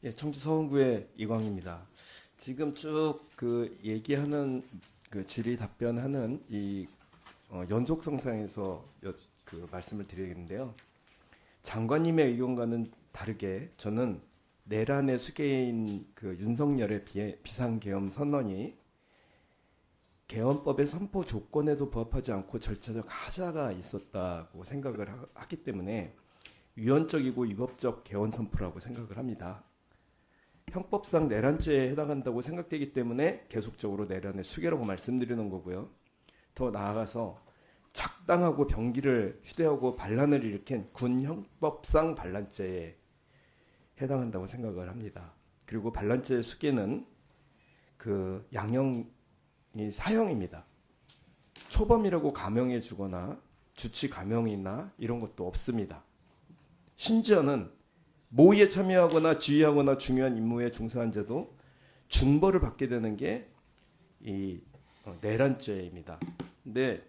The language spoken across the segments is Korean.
예, 청주 서원구의 이광입니다. 지금 쭉 그 얘기하는 그 질의 답변하는 이 연속성상에서 그 말씀을 드리겠는데요. 장관님의 의견과는 다르게 저는 내란의 수괴인 그 윤석열의 비상계엄 선언이 계엄법의 선포 조건에도 부합하지 않고 절차적 하자가 있었다고 생각을 하기 때문에 위헌적이고 위법적 계엄 선포라고 생각을 합니다. 형법상 내란죄에 해당한다고 생각되기 때문에 계속적으로 내란의 수괴라고 말씀드리는 거고요. 더 나아가서 작당하고 병기를 휴대하고 반란을 일으킨 군 형법상 반란죄에 해당한다고 생각을 합니다. 그리고 반란죄의 수괴는 그 양형이 사형입니다. 초범이라고 감형해 주거나 주치 감형이나 이런 것도 없습니다. 심지어는 모의에 참여하거나 지휘하거나 중요한 임무에 중사한 죄도 중벌을 받게 되는 게 이 내란죄입니다. 근데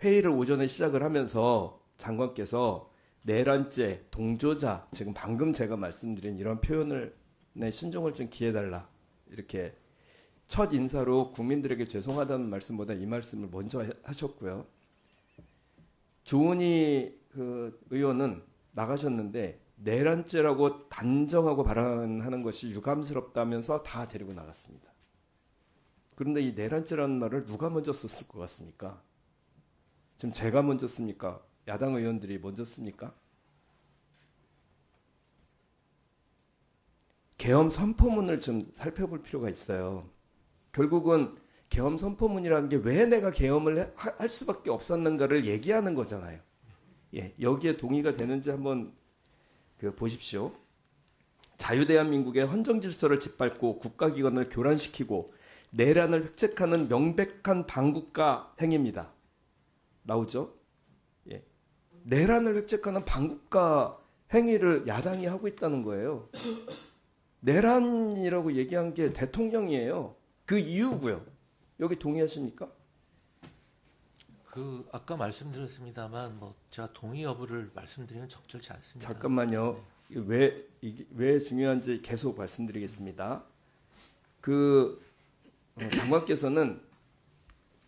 회의를 오전에 시작을 하면서 장관께서 내란죄, 동조자, 지금 방금 제가 말씀드린 이런 표현을 신중을 좀 기해달라 이렇게 첫 인사로 국민들에게 죄송하다는 말씀보다 이 말씀을 먼저 하셨고요. 조은희 그 의원은 나가셨는데 내란죄라고 단정하고 발언하는 것이 유감스럽다면서 다 데리고 나갔습니다. 그런데 이 내란죄라는 말을 누가 먼저 썼을 것 같습니까? 지금 제가 먼저 씁니까? 야당 의원들이 먼저 씁니까? 계엄 선포문을 좀 살펴볼 필요가 있어요. 결국은 계엄 선포문이라는 게 왜 내가 계엄을 할 수밖에 없었는가를 얘기하는 거잖아요. 예, 여기에 동의가 되는지 한번 보십시오. 자유대한민국의 헌정질서를 짓밟고 국가기관을 교란시키고 내란을 획책하는 명백한 반국가 행위입니다. 나오죠? 예. 내란을 획책하는 반국가 행위를 야당이 하고 있다는 거예요. 내란이라고 얘기한 게 대통령이에요. 그 이유고요. 여기 동의하십니까? 아까 말씀드렸습니다만 제가 동의 여부를 말씀드리면 적절치 않습니다. 잠깐만요. 네. 왜 중요한지 계속 말씀드리겠습니다. 장관께서는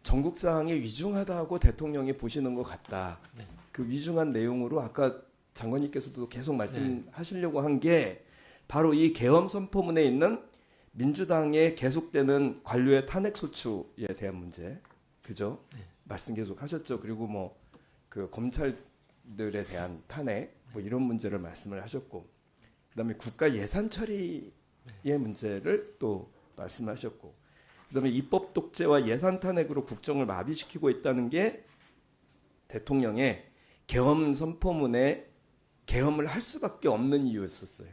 전국 사항이 위중하다고 대통령이 보시는 것 같다. 네. 그 위중한 내용으로 아까 장관님께서도 계속 말씀하시려고 한 게 바로 이 계엄 선포문에 있는 민주당의 계속되는 관료의 탄핵 소추에 대한 문제, 그죠? 네. 말씀 계속 하셨죠. 그리고 그 검찰들에 대한 탄핵 이런 문제를 말씀을 하셨고, 그다음에 국가 예산 처리의 문제를 또 말씀하셨고, 그다음에 입법 독재와 예산 탄핵으로 국정을 마비시키고 있다는 게 대통령의 계엄 선포문에 계엄을 할 수밖에 없는 이유였었어요.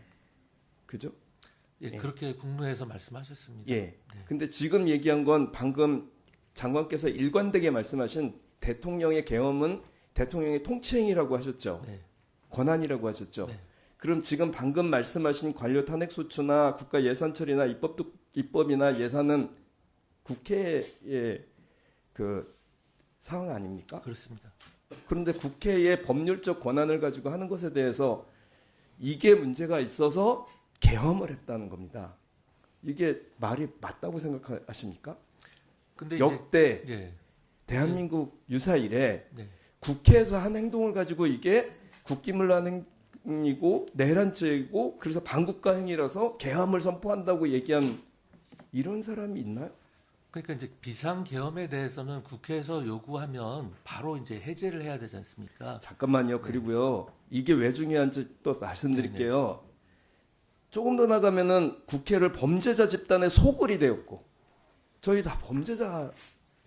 그죠? 예, 그렇게 국무회에서 말씀하셨습니다. 예. 근데 지금 얘기한 건 방금 장관께서 일관되게 말씀하신 대통령의 계엄은 대통령의 통치행위라고 하셨죠. 네. 권한이라고 하셨죠. 네. 그럼 지금 방금 말씀하신 관료 탄핵 소추나 국가 예산 처리나 입법이나 예산은 국회의 그 사항 아닙니까? 그렇습니다. 그런데 국회의 법률적 권한을 가지고 하는 것에 대해서 이게 문제가 있어서 계엄을 했다는 겁니다. 이게 말이 맞다고 생각하십니까? 근데 역대 이제, 대한민국 유사 이래 네. 국회에서 한 행동을 가지고 이게 국기문란 행위고 내란죄이고 그래서 반국가 행위라서 계엄을 선포한다고 얘기한 이런 사람이 있나요? 그러니까 이제 비상계엄에 대해서는 국회에서 요구하면 바로 이제 해제를 해야 되지 않습니까? 잠깐만요. 네. 그리고요. 이게 왜 중요한지 또 말씀드릴게요. 조금 더 나가면은 국회를 범죄자 집단의 소굴이 되었고, 저희 다 범죄자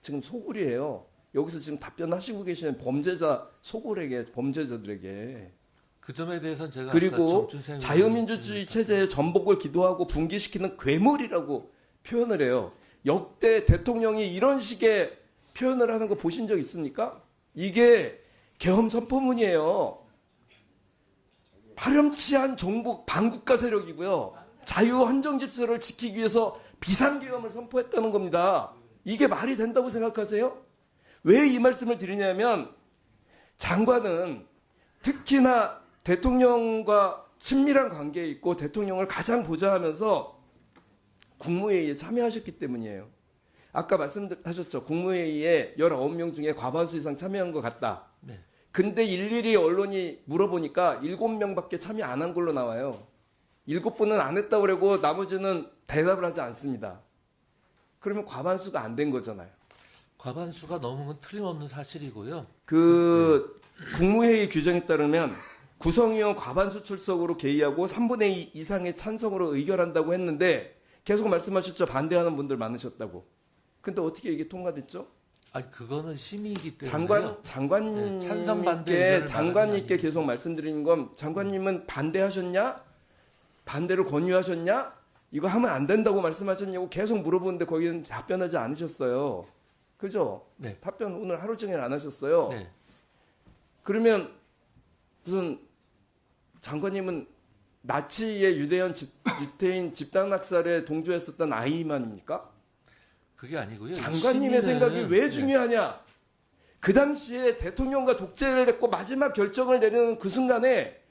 지금 소굴이에요. 여기서 지금 답변하시고 계시는 범죄자 소굴에게, 범죄자들에게. 그 점에 대해서는 제가 그리고 자유민주주의 체제의 전복을 기도하고 붕괴시키는 괴물이라고 표현을 해요. 역대 대통령이 이런 식의 표현을 하는 거 보신 적 있습니까? 이게 계엄 선포문이에요. 파렴치한 종북 반국가 세력이고요. 자유 헌정 질서를 지키기 위해서 비상계엄을 선포했다는 겁니다. 이게 말이 된다고 생각하세요? 왜 이 말씀을 드리냐면 장관은 특히나 대통령과 친밀한 관계에 있고 대통령을 가장 보좌하면서 국무회의에 참여하셨기 때문이에요. 아까 말씀하셨죠. 국무회의에 19명 중에 과반수 이상 참여한 것 같다. 네. 근데 일일이 언론이 물어보니까 7명밖에 참여 안 한 걸로 나와요. 7분은 안 했다고 그러고 나머지는 대답을 하지 않습니다. 그러면 과반수가 안 된 거잖아요. 과반수가 넘은 건 틀림없는 사실이고요. 국무회의 규정에 따르면 구성위원 과반수 출석으로 개의하고 3분의 2 이상의 찬성으로 의결한다고 했는데 계속 말씀하셨죠. 반대하는 분들 많으셨다고. 근데 어떻게 이게 통과됐죠? 아니 그거는 심의이기 때문에 장관님께 계속 말씀드리는 건 장관님은 반대하셨냐? 반대를 권유하셨냐? 이거 하면 안 된다고 말씀하셨냐고 계속 물어보는데 거기는 답변하지 않으셨어요. 그죠? 네. 답변 오늘 하루 종일 안 하셨어요. 네. 그러면 무슨 장관님은 나치의 유태인 집단 학살에 동조했었던 아이만입니까? 그게 아니고요. 장관님의 생각이 왜 중요하냐? 그 당시에 대통령과 독재를 했고 마지막 결정을 내리는 그 순간에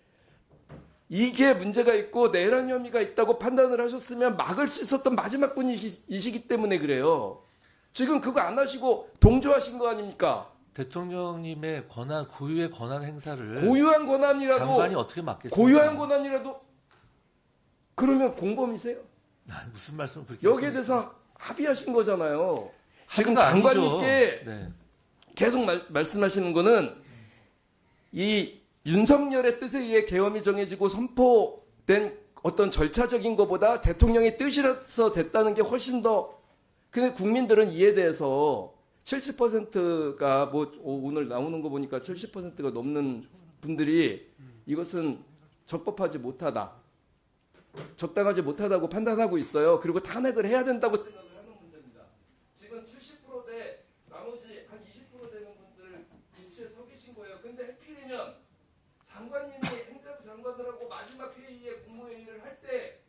이게 문제가 있고 내란 혐의가 있다고 판단을 하셨으면 막을 수 있었던 마지막 분이시기 때문에 그래요. 지금 그거 안 하시고 동조하신 거 아닙니까? 대통령님의 권한, 고유의 권한 행사를 고유한 권한이라도 장관이 어떻게 맡겠습니까? 고유한 권한이라도 그러면 공범이세요? 무슨 말씀을 그렇게 여기에 하십니까? 대해서 합의하신 거잖아요. 지금 합의가 장관님께 네. 계속 말씀하시는 거는 이 윤석열의 뜻에 의해 계엄이 정해지고 선포된 어떤 절차적인 것보다 대통령의 뜻이라서 됐다는 게 훨씬 더 근데 국민들은 이에 대해서 70%가 뭐 오늘 나오는 거 보니까 70%가 넘는 분들이 이것은 적법하지 못하다. 적당하지 못하다고 판단하고 있어요. 그리고 탄핵을 해야 된다고 생각을 하는 문제입니다. 지금 70%대 나머지 한 20% 되는 분들 위치에 서 계신 거예요. 근데 해필이면 장관님이 행정부 장관들하고 마지막 회의에 국무회의를 할 때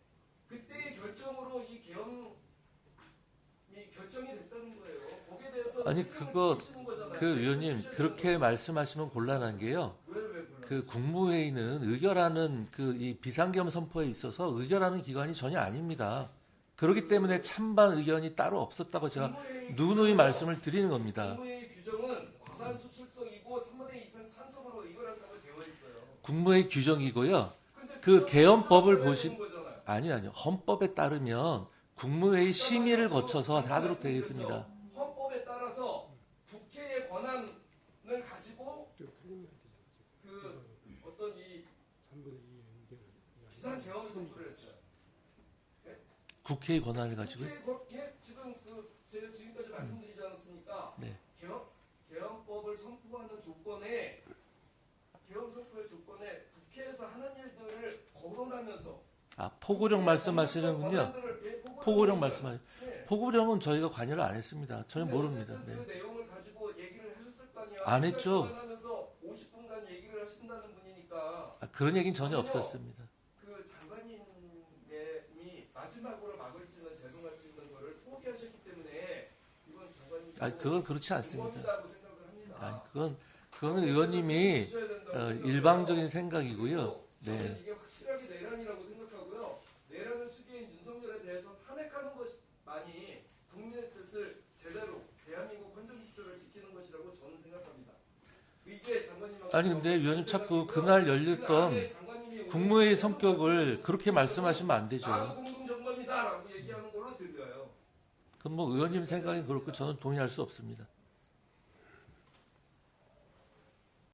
그때의 결정으로 이 계엄이 결정이 됐다는 거예요. 거기에 대해서 아니 그거 그 의원님 그렇게 말씀하시면 곤란한 게요. 그 국무회의는 의결하는 그 이 비상계엄 선포에 있어서 의결하는 기관이 전혀 아닙니다. 그렇기 때문에 찬반 의견이 따로 없었다고 제가 누누이 말씀을 드리는 겁니다. 국무회의 규정은 과반수 출석이고 3분의 2 이상 찬성으로 의결한다고 되어 있어요. 국무회의 규정이고요. 그 계엄법을 아니요. 헌법에 따르면 국무회의 심의를 거쳐서 하도록 되어 있습니다. 헌법에 따라서 국회의 권한을 가지고 그 어떤 이 비상계엄을 선포를 했어요. 국회의 권한을 가지고요. 국회 지금 제가 지금까지 말씀드리지 않았습니까? 네. 계엄법을 선포하는 조건에 계엄 선포의 조건에 국회에서 하는 일들을 거론하면서 포고령 말씀하시는군요. 포고령 말씀하시. 포고령은 저희가 관여를 안 했습니다. 저희 모릅니다. 네. 그 내용을 가지고 얘기를 하셨을 거 아니에요. 안 했죠. 하면서 50분간 얘기를 하신다는 분이니까. 그런 얘기는 전혀 없었습니다. 그 장관님이 마지막으로 막을 수 있는 제동할 수 있는 거를 포기하셨기 때문에 이건 장관님. 그건 그렇지 않습니다. 공범이라고 생각을 합니다. 그거는 의원님이 일방적인 생각이고요. 저는 네. 이게 확실하게 내란이라고 생각하고요. 내란을 수기인 윤석열에 대해서 탄핵하는 것만이 국민의 뜻을 제대로 대한민국 헌정질서를 지키는 것이라고 저는 생각합니다. 이게 장관님하고 아니 근데 의원님 자꾸 그날 열렸던 국무회의 성격을 그렇게 말씀하시면 안 되죠. 나도 공동정권이다라고 얘기하는 걸로 들려요. 그럼 뭐 의원님 생각이 그렇고 저는 동의할 수 없습니다.